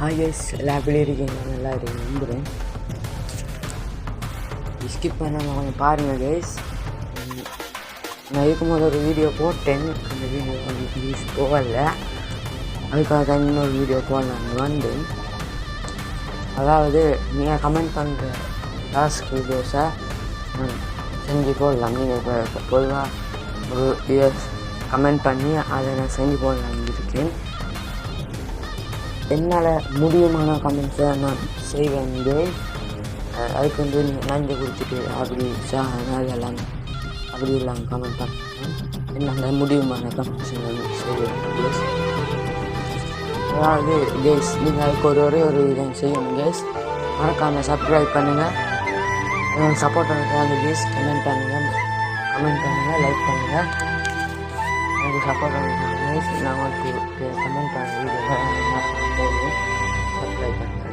Guys எல்லா எப்படி இருக்கீங்க? நல்லா இருக்கீங்க நம்புகிறேன். ஸ்கிப் பண்ணாமல் கொஞ்சம் பாருங்கள் கைஸ். நான் இருக்கும்போது ஒரு வீடியோ போட்டேன், அந்த வீடியோ வந்து யூஸ் போகலை. அதுக்காக தான் இன்னொரு வீடியோ போடலான்னு வந்தேன். அதாவது நீங்கள் கமெண்ட் பண்ணுற டாஸ்க் வீடியோஸை செஞ்சு போடலாம். நீங்கள் இப்போ பொதுவாக ஒரு வீடியோஸ் கமெண்ட் பண்ணி அதை நான் செஞ்சு போடலான்னு இருக்கேன். என்னால் முடியுமான கமெண்ட்ஸை நான் செய்வேன். அதுக்கு வந்து நீங்கள் நன்றி கொடுத்துட்டு அப்படி அதெல்லாம் அப்படி இல்லாமல் கமெண்ட் பண்ணுறேன். என்னால் முடியுமான கமெண்ட்ஸை நான் செய்வேன். அதாவது கேஸ் நீங்கள் அதுக்கு ஒரே ஒரு இதை செய்யணும் கேஸ். மறக்காமல் சப்ஸ்கிரைப் பண்ணுங்கள், சப்போர்ட் பண்ணுறாங்க கேஸ். கமெண்ட் பண்ணுங்கள், லைக் பண்ணுங்கள். எனக்கு சப்போர்ட் பண்ணுறாங்க கேஸ். நான் உங்களுக்கு கமெண்ட் பண்ண வீடியோ சப்ஸ்கிரைப் பண்ணுங்கள்.